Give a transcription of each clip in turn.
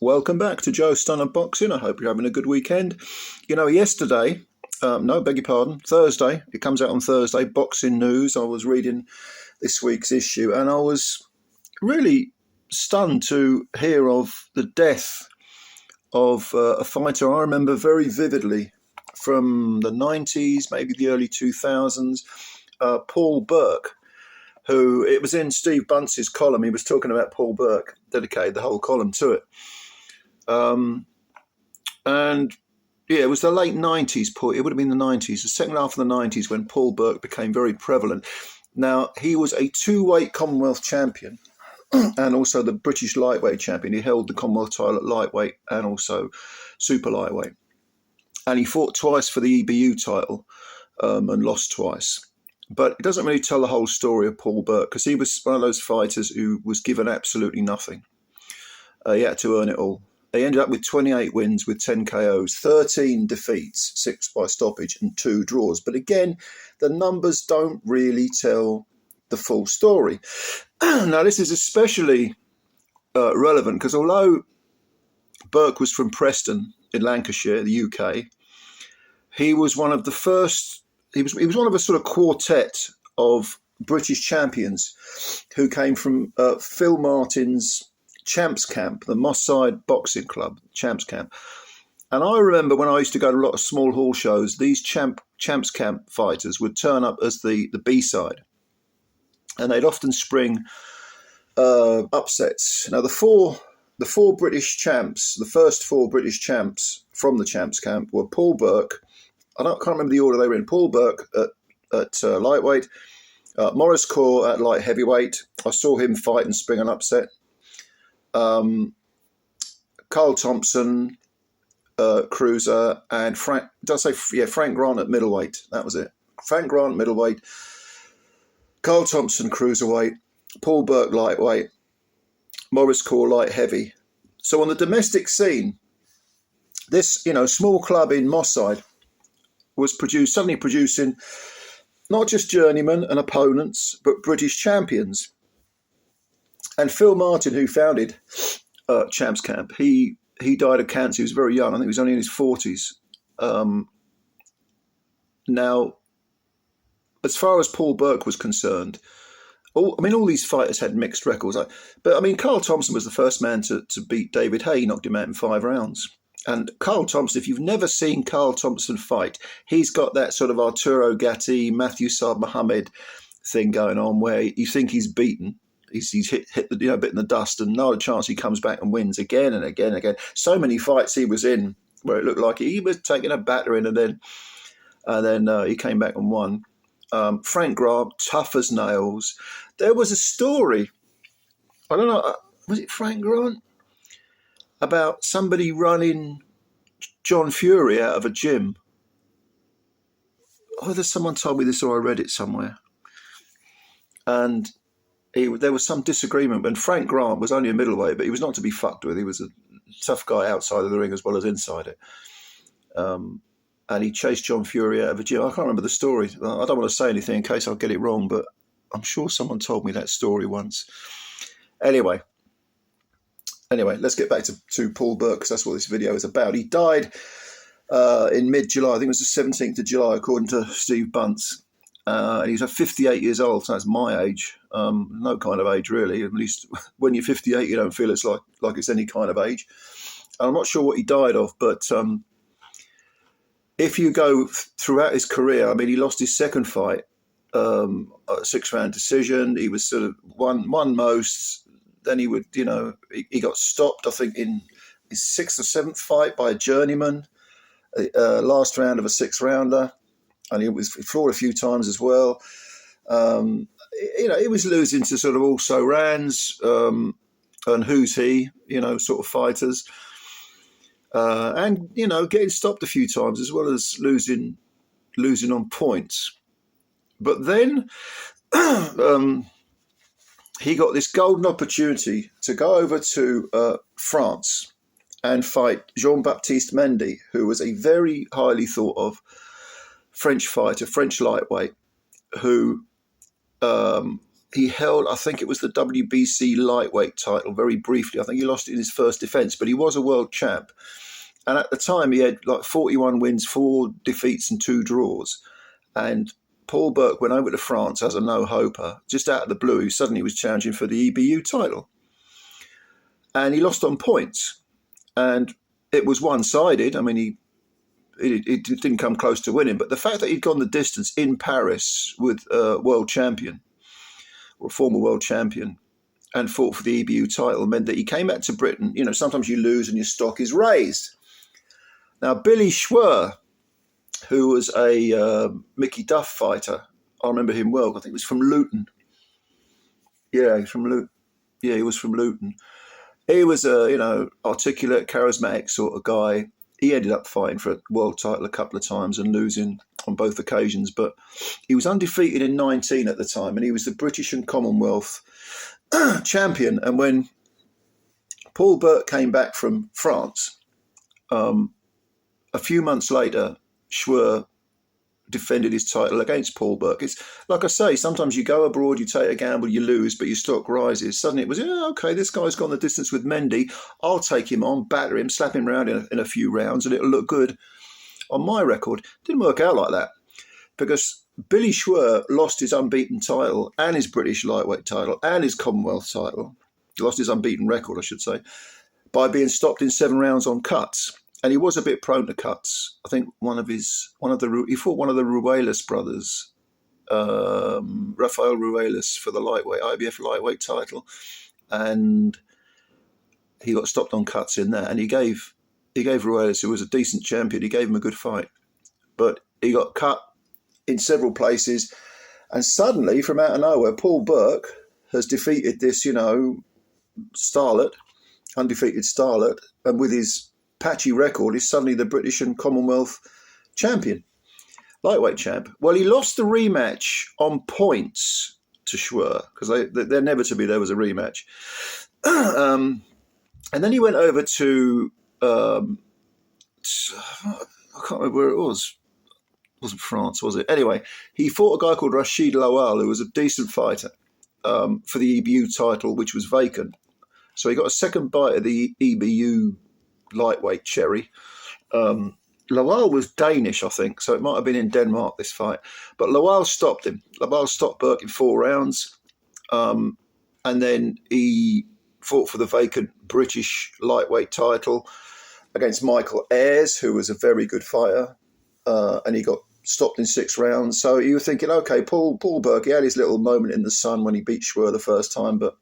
Welcome back to Joe Stunner Boxing. I hope you're having a good weekend. Yesterday, beg your pardon, Thursday, it comes out on Thursday, Boxing News. I was reading this week's issue and I was really stunned to hear of the death of a fighter I remember very vividly from the 90s, maybe the early 2000s, Paul Burke, who, it was in Steve Bunce's column. He was talking about Paul Burke, dedicated the whole column to it. It was the late 90s, it would have been the 90s, the second half of the 90s when Paul Burke became very prevalent. Now, he was a two-weight Commonwealth champion and also the British lightweight champion. He held the Commonwealth title at lightweight and also super lightweight. And he fought twice for the EBU title and lost twice. But it doesn't really tell the whole story of Paul Burke because he was one of those fighters who was given absolutely nothing. He had to earn it all. He ended up with 28 wins with 10 KOs, 13 defeats, 6 by stoppage and 2 draws. But again, the numbers don't really tell the full story. Now, this is especially relevant because although Burke was from Preston in Lancashire, the UK, he was one of the first, he was one of a sort of quartet of British champions who came from Phil Martin's Champs Camp, the Moss Side Boxing Club, Champs Camp. And I remember when I used to go to a lot of small hall shows, these Champs Camp fighters would turn up as the B-side. And they'd often spring upsets. Now, the four British champs, the first 4 British champs from the Champs Camp were Paul Burke. I can't remember the order they were in. Paul Burke at lightweight, Maurice Corr at light heavyweight. I saw him fight and spring an upset. Carl Thompson, cruiser, and Frank Grant at middleweight. That was it. Frank Grant middleweight, Carl Thompson cruiserweight, Paul Burke lightweight, Maurice Corr light heavy. So on the domestic scene, this small club in Moss Side was suddenly producing not just journeymen and opponents, but British champions. And Phil Martin, who founded Champs Camp, he died of cancer. He was very young. I think he was only in his 40s. Now, as far as Paul Burke was concerned, all these fighters had mixed records. But Carl Thompson was the first man to beat David Hay. He knocked him out in 5 rounds. And Carl Thompson, if you've never seen Carl Thompson fight, he's got that sort of Arturo Gatti, Matthew Saad Mohammed thing going on where you think he's beaten. He's hit the bit in the dust, and not a chance he comes back and wins again and again and again. So many fights he was in where it looked like he was taking a battering, and then he came back and won. Frank Grant, tough as nails. There was a story, I don't know, was it Frank Grant? About somebody running John Fury out of a gym. Either someone told me this or I read it somewhere. And there was some disagreement, and Frank Grant was only a middleweight, but he was not to be fucked with. He was a tough guy outside of the ring as well as inside it. And he chased John Fury out of a gym. I can't remember the story. I don't want to say anything in case I'll get it wrong, but I'm sure someone told me that story once. Anyway, let's get back to Paul Burke, because that's what this video is about. He died in mid-July. I think it was the 17th of July, according to Steve Bunce. And he's 58 years old, so that's my age. No kind of age, really. At least when you're 58, you don't feel it's like it's any kind of age. And I'm not sure what he died of, but if you go throughout his career, he lost his second fight, a 6-round decision. He was sort of won most. Then he would, he got stopped, I think, in his 6th or 7th fight by a journeyman, last round of a 6-rounder. And he fought a few times as well. He was losing to sort of also Rans and Who's He, sort of fighters. And getting stopped a few times as well as losing on points. But then he got this golden opportunity to go over to France and fight Jean-Baptiste Mendy, who was a very highly thought of French fighter, French lightweight, who he held, I think it was the WBC lightweight title very briefly. I think he lost it in his first defence, but he was a world champ. And at the time, he had like 41 wins, 4 defeats and 2 draws. And Paul Burke went over to France as a no-hoper. Just out of the blue, he suddenly was challenging for the EBU title. And he lost on points. And it was one-sided. I mean, he didn't come close to winning. But the fact that he'd gone the distance in Paris with a world champion, or a former world champion, and fought for the EBU title meant that he came back to Britain. You know, sometimes you lose and your stock is raised. Now, Billy Schwer, who was a Mickey Duff fighter, I remember him well. I think he was from Luton. Yeah, he's from Luton. Yeah, he was from Luton. He was a, articulate, charismatic sort of guy. He ended up fighting for a world title a couple of times and losing on both occasions. But he was undefeated in 19 at the time, and he was the British and Commonwealth champion. And when Paul Burke came back from France, a few months later, Schwer defended his title against Paul Burke. It's like I say, sometimes you go abroad, you take a gamble, you lose, but your stock rises. Suddenly it was, okay, this guy's gone the distance with Mendy. I'll take him on, batter him, slap him around in a few rounds, and it'll look good on my record. Didn't work out like that, because Billy Schwer lost his unbeaten title and his British lightweight title and his Commonwealth title. He lost his unbeaten record, I should say, by being stopped in 7 rounds on cuts. And he was a bit prone to cuts. I think he fought one of the Ruelas brothers, Rafael Ruelas, for the IBF lightweight title, and he got stopped on cuts in that. And he gave Ruelas, who was a decent champion, he gave him a good fight, but he got cut in several places. And suddenly, from out of nowhere, Paul Burke has defeated this, starlet, undefeated starlet, and with his patchy record, is suddenly the British and Commonwealth champion, lightweight champ. Well, he lost the rematch on points to Schwer, because there inevitably there was a rematch. And then he went over to, I can't remember where it was. It wasn't France, was it? Anyway, he fought a guy called Rashid Lawal, who was a decent fighter, for the EBU title, which was vacant. So he got a second bite of the EBU lightweight cherry. Lawal was Danish, I think, so it might have been in Denmark, this fight. But Lawal stopped him. Lawal stopped Burke in 4 rounds. And then he fought for the vacant British lightweight title against Michael Ayres, who was a very good fighter. And he got stopped in 6 rounds. So you were thinking, okay, Paul Burke, he had his little moment in the sun when he beat Schwer the first time, but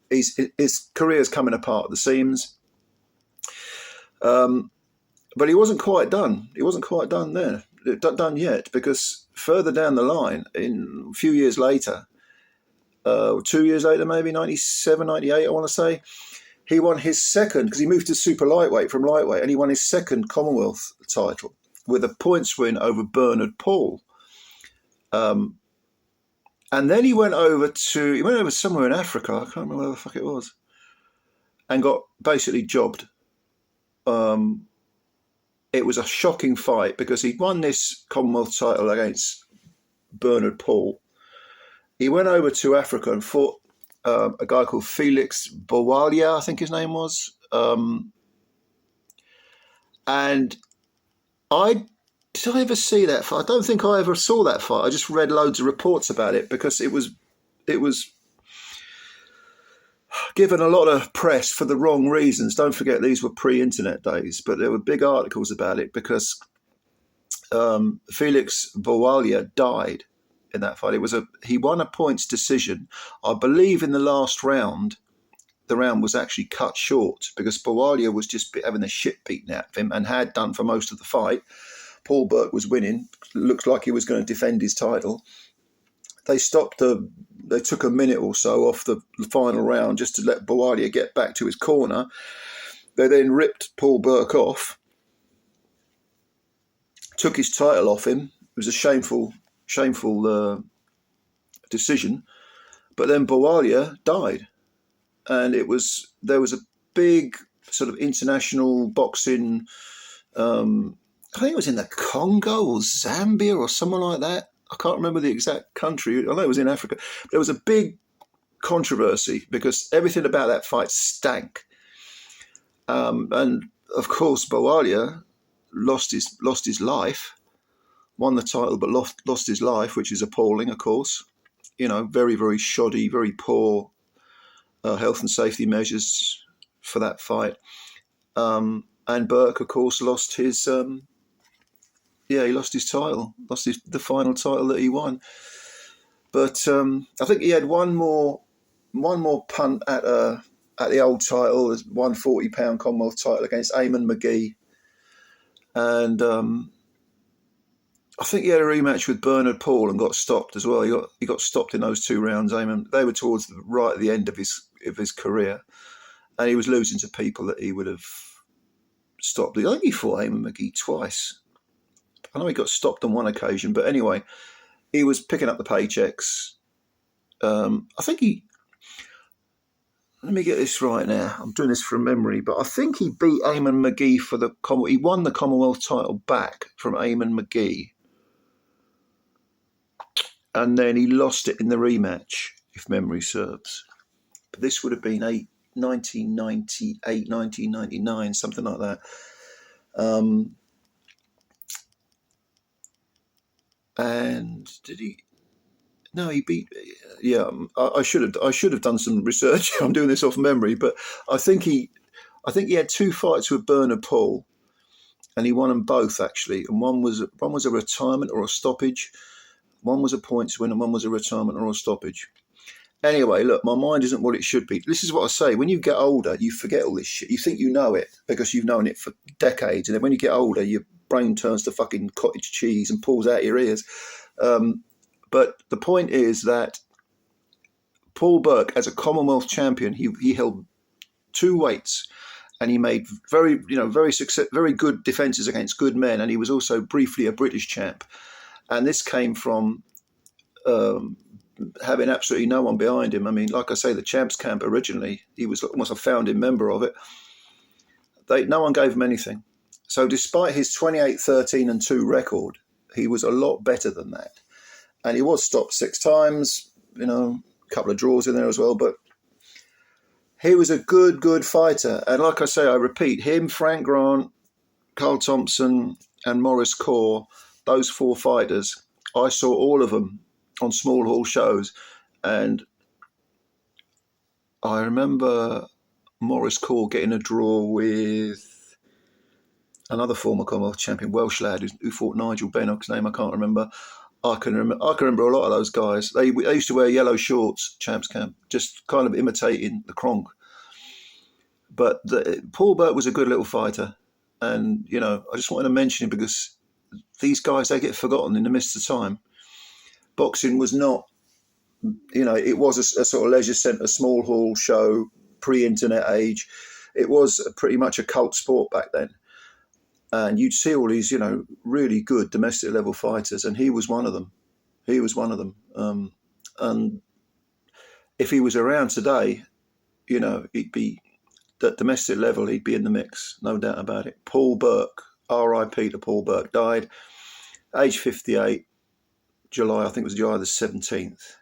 his career's coming apart at the seams. But he wasn't quite done. He wasn't quite done there, done yet, because further down the line, in a few years later, 2 years later, maybe 97, 98, I want to say, he won his second, because he moved to super lightweight from lightweight, and he won his second Commonwealth title with a points win over Bernard Paul. And then he went over somewhere in Africa. I can't remember where the fuck it was, and got basically jobbed. It was a shocking fight, because he won this Commonwealth title against Bernard Paul. He went over to Africa and fought a guy called Felix Bowalia, I think his name was. And did I ever see that fight? I don't think I ever saw that fight. I just read loads of reports about it, because it was given a lot of press for the wrong reasons. Don't forget, these were pre-internet days, but there were big articles about it, because Felix Bowalia died in that fight. He won a points decision. I believe in the last round, the round was actually cut short, because Bowalia was just having the shit beaten out of him, and had done for most of the fight. Paul Burke was winning. Looked like he was going to defend his title. They took a minute or so off the final round just to let Bowalia get back to his corner. They then ripped Paul Burke off, took his title off him. It was a shameful decision. But then Bowalia died, and there was a big sort of international boxing. I think it was in the Congo or Zambia or somewhere like that. I can't remember the exact country. I know it was in Africa. There was a big controversy because everything about that fight stank. And of course, Boalia lost his life, won the title, but lost his life, which is appalling, of course. You know, very, very shoddy, very poor health and safety measures for that fight. And Burke, of course, lost his he lost his title, the final title that he won. But I think he had one more punt at the old title, the 140-pound Commonwealth title against Eamon McGee, and I think he had a rematch with Bernard Paul and got stopped as well. He got stopped in those 2 rounds. Eamon, they were towards the end of his career, and he was losing to people that he would have stopped. I think he fought Eamon McGee twice. I know he got stopped on one occasion, but anyway, he was picking up the paychecks. I think let me get this right now. I'm doing this from memory, but I think he beat Eamon McGee he won the Commonwealth title back from Eamon McGee. And then he lost it in the rematch, if memory serves. But this would have been 1998, 1999, something like that. And did he? No, he beat. Yeah, I should have done some research. I'm doing this off memory, but I think he had 2 fights with Bernard Paul, and he won them both actually. And one was a retirement or a stoppage. One was a points win, and one was a retirement or a stoppage. Anyway, look, my mind isn't what it should be. This is what I say. When you get older, you forget all this shit. You think you know it because you've known it for decades. And then when you get older, your brain turns to fucking cottage cheese and pulls out your ears. But the point is that Paul Burke, as a Commonwealth champion, he held 2 weights. And he made very good defences against good men. And he was also briefly a British champ. And this came from having absolutely no one behind him. I mean, like I say, the Champs Camp originally, he was almost a founding member of it. No one gave him anything. So despite his 28-13-2 record, he was a lot better than that. And he was stopped 6 times, a couple of draws in there as well. But he was a good fighter. And like I say, I repeat, him, Frank Grant, Carl Thompson, and Maurice Corr, those 4 fighters, I saw all of them on small hall shows. And I remember Maurice Corr getting a draw with another former Commonwealth champion, Welsh lad, who fought Nigel Bennock's name I can't remember. I can remember a lot of those guys. They used to wear yellow shorts, Champs Camp, just kind of imitating the Kronk. But Paul Burke was a good little fighter. And, I just wanted to mention him because these guys, they get forgotten in the midst of time. Boxing was not, it was a sort of leisure centre, small hall show, pre-internet age. It was pretty much a cult sport back then. And you'd see all these, really good domestic level fighters, and he was one of them. And if he was around today, he'd be at domestic level, he'd be in the mix, no doubt about it. Paul Burke, R.I.P. to Paul Burke, died age 58, I think it was July the 17th.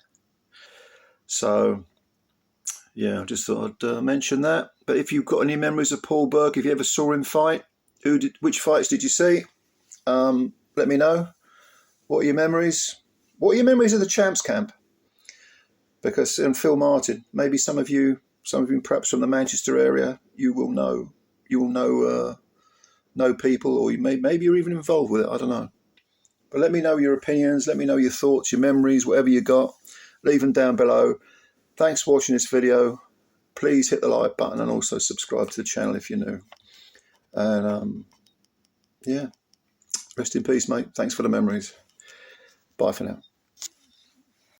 So, yeah, I just thought I'd mention that. But if you've got any memories of Paul Burke, if you ever saw him fight, which fights did you see? Let me know. What are your memories? What are your memories of the Champs Camp? And Phil Martin, maybe some of you perhaps from the Manchester area, you will know people, or maybe you're even involved with it. I don't know. But let me know your opinions. Let me know your thoughts, your memories, whatever you got. Leave them down below. Thanks for watching this video. Please hit the like button and also subscribe to the channel if you're new. And rest in peace, mate. Thanks for the memories. Bye for now.